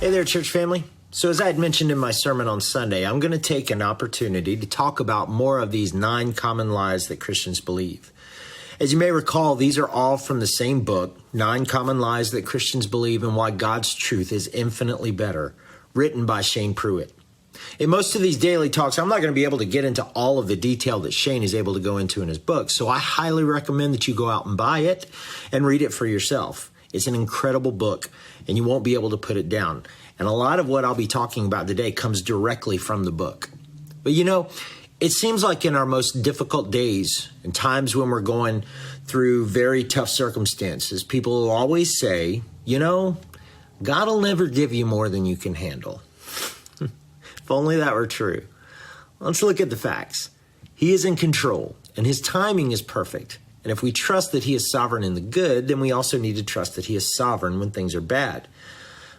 Hey there, church family. So as I had mentioned in my sermon on Sunday, I'm going to take an opportunity to talk about more of these 9 common lies that Christians believe. As you may recall, these are all from the same book, 9 Common Lies That Christians Believe and Why God's Truth is Infinitely Better, written by Pruitt. In most of these daily talks, I'm not going to be able to get into all of the detail that Shane is able to go into in his book, so I highly recommend that you go out and buy it and read it for yourself. It's an incredible book, and you won't be able to put it down. And a lot of what I'll be talking about today comes directly from the book. But you know, it seems like in our most difficult days and times when we're going through very tough circumstances, people will always say, you know, God will never give you more than you can handle. If only that were true. Let's look at the facts. He is in control, and his timing is perfect. And if we trust that he is sovereign in the good, then we also need to trust that he is sovereign when things are bad.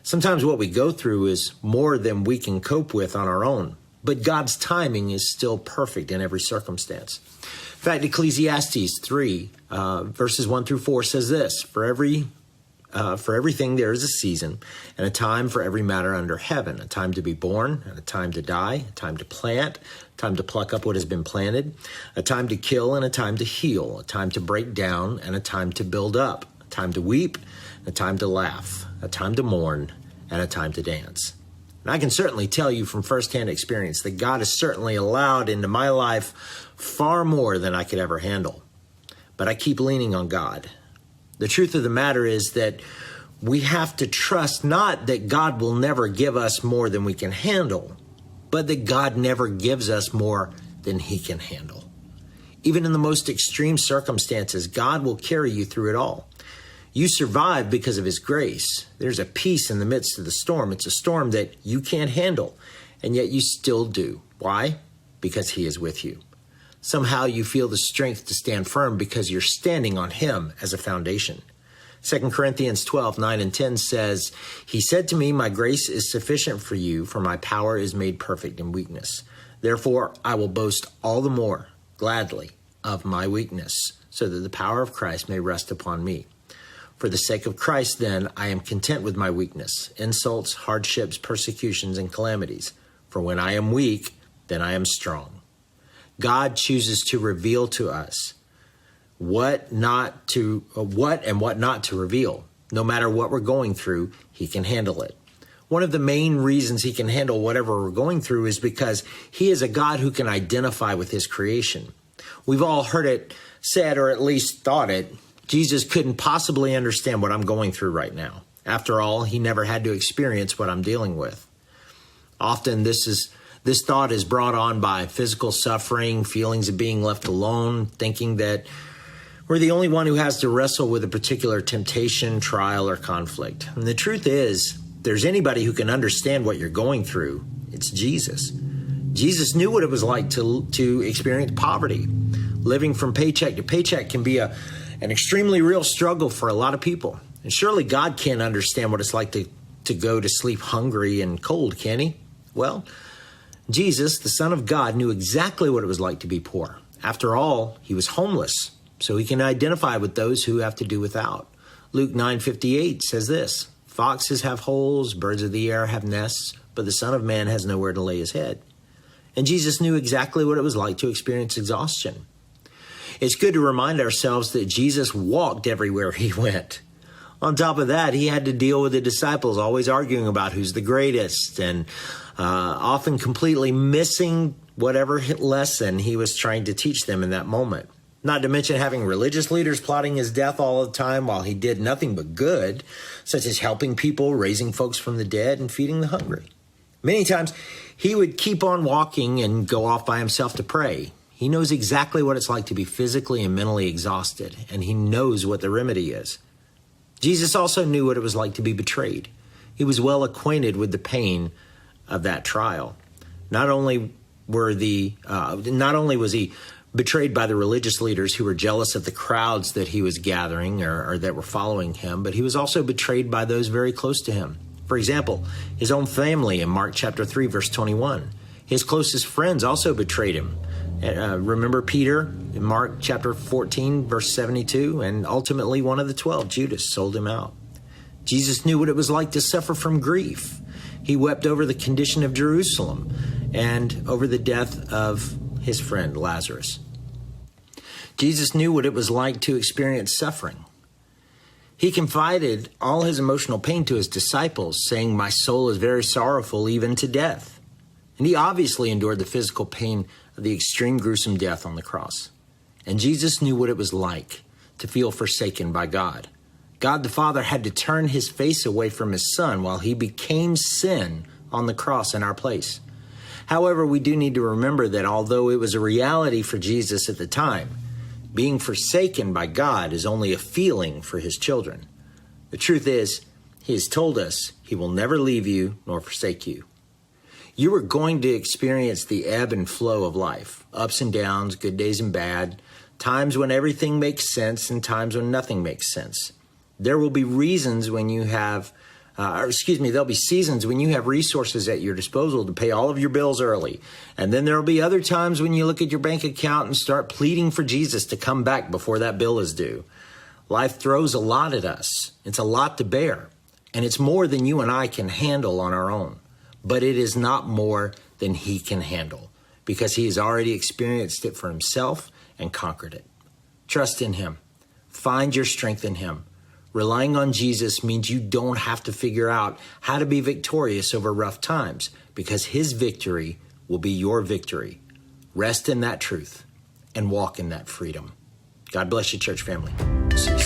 Sometimes what we go through is more than we can cope with on our own, but God's timing is still perfect in every circumstance. In fact, Ecclesiastes 3, verses 1 through 4 says this, For everything there is a season, and a time for every matter under heaven, a time to be born, and a time to die, a time to plant, a time to pluck up what has been planted, a time to kill and a time to heal, a time to break down and a time to build up, a time to weep, a time to laugh, a time to mourn, and a time to dance. And I can certainly tell you from firsthand experience that God has certainly allowed into my life far more than I could ever handle. But I keep leaning on God. The truth of the matter is that we have to trust not that God will never give us more than we can handle, but that God never gives us more than he can handle. Even in the most extreme circumstances, God will carry you through it all. You survive because of his grace. There's a peace in the midst of the storm. It's a storm that you can't handle, and yet you still do. Why? Because he is with you. Somehow you feel the strength to stand firm because you're standing on him as a foundation. 2 Corinthians 12, 9 and 10 says, He said to me, My grace is sufficient for you, for my power is made perfect in weakness. Therefore, I will boast all the more gladly of my weakness, so that the power of Christ may rest upon me. For the sake of Christ, then, I am content with my weakness, insults, hardships, persecutions, and calamities. For when I am weak, then I am strong. God chooses to reveal to us what and what not to reveal. No matter what we're going through, he can handle it. One of the main reasons he can handle whatever we're going through is because he is a God who can identify with his creation. We've all heard it said, or at least thought it, Jesus couldn't possibly understand what I'm going through right now. After all, he never had to experience what I'm dealing with. Often this thought is brought on by physical suffering, feelings of being left alone, thinking that we're the only one who has to wrestle with a particular temptation, trial, or conflict. And the truth is, if there's anybody who can understand what you're going through, it's Jesus. Jesus knew what it was like to experience poverty. Living from paycheck to paycheck can be an extremely real struggle for a lot of people. And surely God can't understand what it's like to go to sleep hungry and cold, can he? Well, Jesus, the Son of God, knew exactly what it was like to be poor. After all, he was homeless, so he can identify with those who have to do without. Luke 9:58 says this, Foxes have holes, birds of the air have nests, but the Son of Man has nowhere to lay his head. And Jesus knew exactly what it was like to experience exhaustion. It's good to remind ourselves that Jesus walked everywhere he went. On top of that, he had to deal with the disciples, always arguing about who's the greatest and often completely missing whatever lesson he was trying to teach them in that moment. Not to mention having religious leaders plotting his death all the time while he did nothing but good, such as helping people, raising folks from the dead, and feeding the hungry. Many times, he would keep on walking and go off by himself to pray. He knows exactly what it's like to be physically and mentally exhausted, and he knows what the remedy is. Jesus also knew what it was like to be betrayed. He was well acquainted with the pain of that trial. Not only was he betrayed by the religious leaders who were jealous of the crowds that he was gathering or that were following him, but he was also betrayed by those very close to him. For example, his own family in Mark chapter 3, verse 21. His closest friends also betrayed him. Remember Peter in Mark chapter 14, verse 72, and ultimately one of the 12, Judas, sold him out. Jesus knew what it was like to suffer from grief. He wept over the condition of Jerusalem and over the death of his friend Lazarus. Jesus knew what it was like to experience suffering. He confided all his emotional pain to his disciples, saying, "My soul is very sorrowful, even to death." And he obviously endured the physical pain of the extreme gruesome death on the cross. And Jesus knew what it was like to feel forsaken by God. God the Father had to turn his face away from his Son while he became sin on the cross in our place. However, we do need to remember that although it was a reality for Jesus at the time, being forsaken by God is only a feeling for his children. The truth is, he has told us he will never leave you nor forsake you. You are going to experience the ebb and flow of life, ups and downs, good days and bad, times when everything makes sense and times when nothing makes sense. There will be reasons when you have, there'll be seasons when you have resources at your disposal to pay all of your bills early. And then there'll be other times when you look at your bank account and start pleading for Jesus to come back before that bill is due. Life throws a lot at us. It's a lot to bear. And it's more than you and I can handle on our own. But it is not more than he can handle, because he has already experienced it for himself and conquered it. Trust in him. Find your strength in him. Relying on Jesus means you don't have to figure out how to be victorious over rough times, because his victory will be your victory. Rest in that truth and walk in that freedom. God bless you, church family. See you.